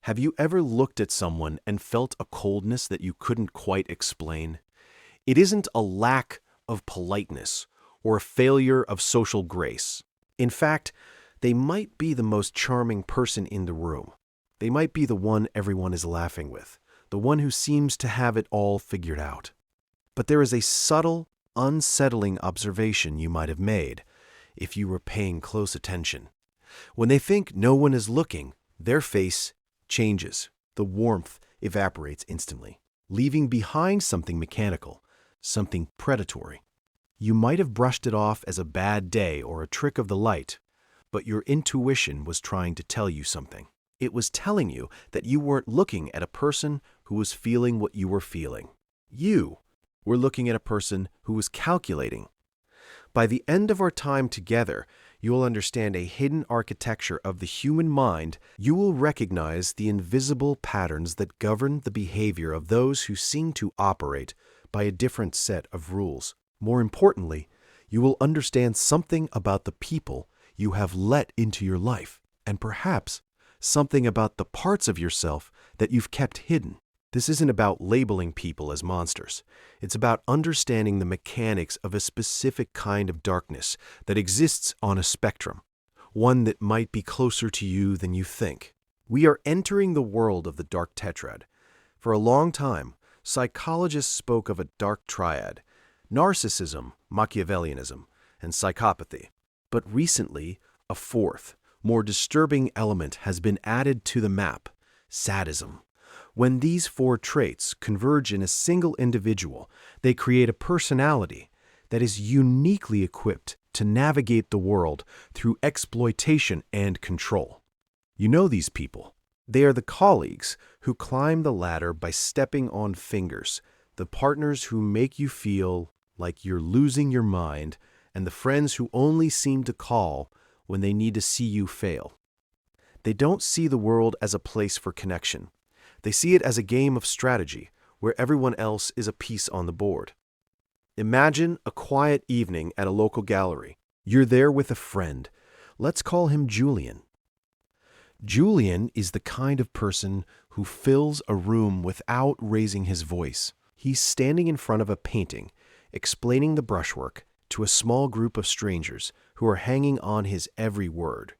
Have you ever looked at someone and felt a coldness that you couldn't quite explain? It isn't a lack of politeness or a failure of social grace. In fact, they might be the most charming person in the room. They might be the one everyone is laughing with, the one who seems to have it all figured out. But there is a subtle, unsettling observation you might have made if you were paying close attention. When they think no one is looking, their face changes. The warmth evaporates instantly, leaving behind something mechanical, something predatory. You might have brushed it off as a bad day or a trick of the light, but your intuition was trying to tell you something. It was telling you that you weren't looking at a person who was feeling what you were feeling. You were looking at a person who was calculating. By the end of our time together, you will understand a hidden architecture of the human mind. You will recognize the invisible patterns that govern the behavior of those who seem to operate by a different set of rules. More importantly, you will understand something about the people you have let into your life, and perhaps something about the parts of yourself that you've kept hidden. This isn't about labeling people as monsters. It's about understanding the mechanics of a specific kind of darkness that exists on a spectrum, one that might be closer to you than you think. We are entering the world of the Dark Tetrad. For a long time, psychologists spoke of a dark triad: narcissism, Machiavellianism, and psychopathy. But recently, a fourth, more disturbing element has been added to the map: sadism. When these four traits converge in a single individual, they create a personality that is uniquely equipped to navigate the world through exploitation and control. You know these people. They are the colleagues who climb the ladder by stepping on fingers, the partners who make you feel like you're losing your mind, and the friends who only seem to call when they need to see you fail. They don't see the world as a place for connection. They see it as a game of strategy where everyone else is a piece on the board. Imagine a quiet evening at a local gallery. You're there with a friend. Let's call him Julian. Julian is the kind of person who fills a room without raising his voice. He's standing in front of a painting, explaining the brushwork to a small group of strangers who are hanging on his every word.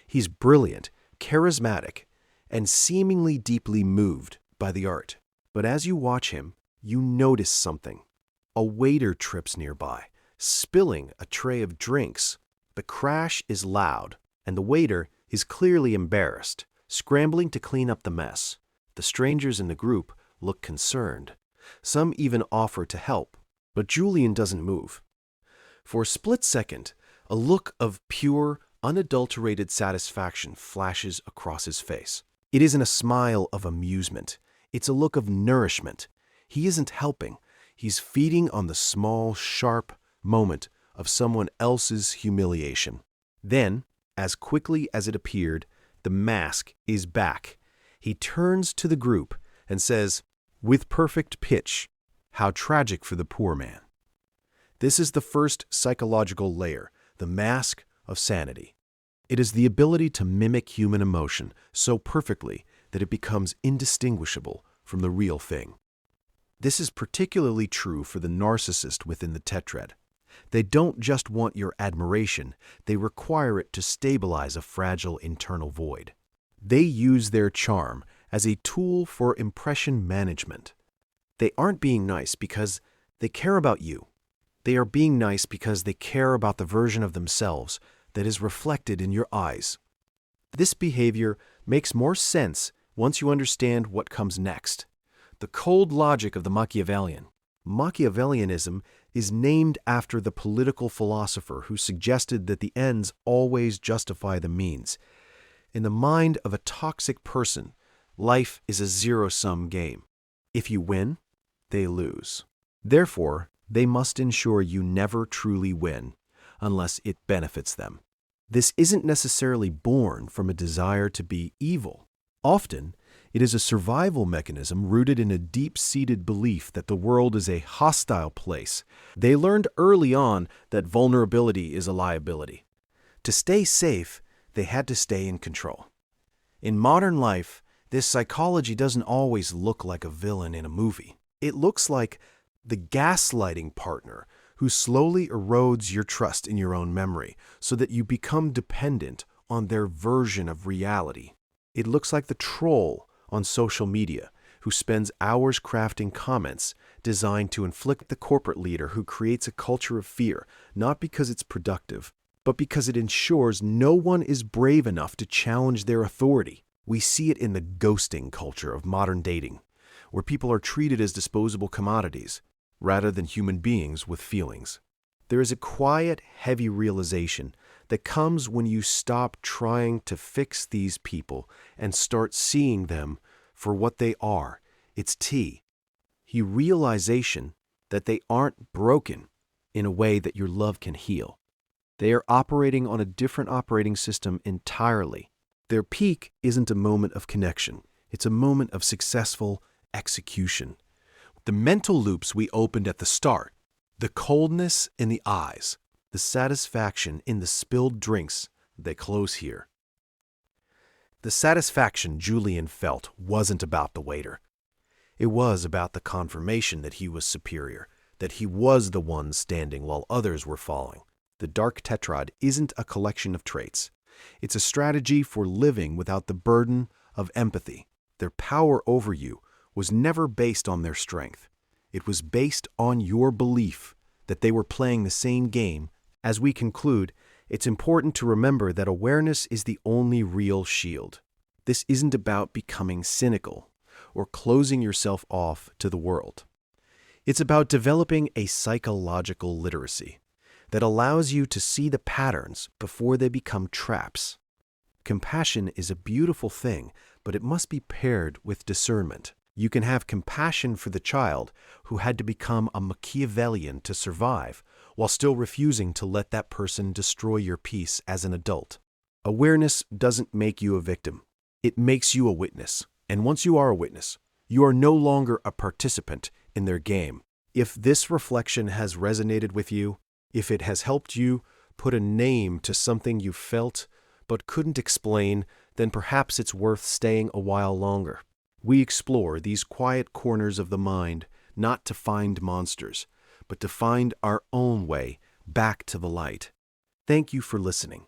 He's brilliant, charismatic, and seemingly deeply moved by the art. But as you watch him, you notice something. A waiter trips nearby, spilling a tray of drinks. The crash is loud, and the waiter is clearly embarrassed, scrambling to clean up the mess. The strangers in the group look concerned. Some even offer to help, but Julian doesn't move. For a split second, a look of pure, unadulterated satisfaction flashes across his face. It isn't a smile of amusement. It's a look of nourishment. He isn't helping. He's feeding on the small, sharp moment of someone else's humiliation. Then, as quickly as it appeared, the mask is back. He turns to the group and says, with perfect pitch, "How tragic for the poor man." This is the first psychological layer, the mask of sanity. It is the ability to mimic human emotion so perfectly that it becomes indistinguishable from the real thing. This is particularly true for the narcissist within the tetrad. They don't just want your admiration, they require it to stabilize a fragile internal void. They use their charm as a tool for impression management. They aren't being nice because they care about you. They are being nice because they care about the version of themselves that is reflected in your eyes. This behavior makes more sense once you understand what comes next. The cold logic of the Machiavellian. Machiavellianism is named after the political philosopher who suggested that the ends always justify the means. In the mind of a toxic person, life is a zero-sum game. If you win, they lose. Therefore, they must ensure you never truly win, unless it benefits them. This isn't necessarily born from a desire to be evil. Often, it is a survival mechanism rooted in a deep-seated belief that the world is a hostile place. They learned early on that vulnerability is a liability. To stay safe, they had to stay in control. In modern life, This psychology doesn't always look like a villain in a movie. It looks like the gaslighting partner who slowly erodes your trust in your own memory so that you become dependent on their version of reality. It looks like the troll on social media who spends hours crafting comments designed to inflict the corporate leader who creates a culture of fear, not because it's productive, but because it ensures no one is brave enough to challenge their authority. We see it in the ghosting culture of modern dating, where people are treated as disposable commodities rather than human beings with feelings. There is a quiet, heavy realization that comes when you stop trying to fix these people and start seeing them for what they are. It's a realization that they aren't broken in a way that your love can heal. They are operating on a different operating system entirely. Their peak isn't a moment of connection. It's a moment of successful execution. The mental loops we opened at the start, the coldness in the eyes, the satisfaction in the spilled drinks, they close here. The satisfaction Julian felt wasn't about the waiter. It was about the confirmation that he was superior, that he was the one standing while others were falling. The Dark Tetrad isn't a collection of traits. It's a strategy for living without the burden of empathy. Their power over you was never based on their strength. It was based on your belief that they were playing the same game. As we conclude, it's important to remember that awareness is the only real shield. This isn't about becoming cynical or closing yourself off to the world. It's about developing a psychological literacy that allows you to see the patterns before they become traps. Compassion is a beautiful thing, but it must be paired with discernment. You can have compassion for the child who had to become a Machiavellian to survive, while still refusing to let that person destroy your peace as an adult. Awareness doesn't make you a victim. It makes you a witness. And once you are a witness, you are no longer a participant in their game. If this reflection has resonated with you, if it has helped you put a name to something you felt but couldn't explain, then perhaps it's worth staying a while longer. We explore these quiet corners of the mind not to find monsters, but to find our own way back to the light. Thank you for listening.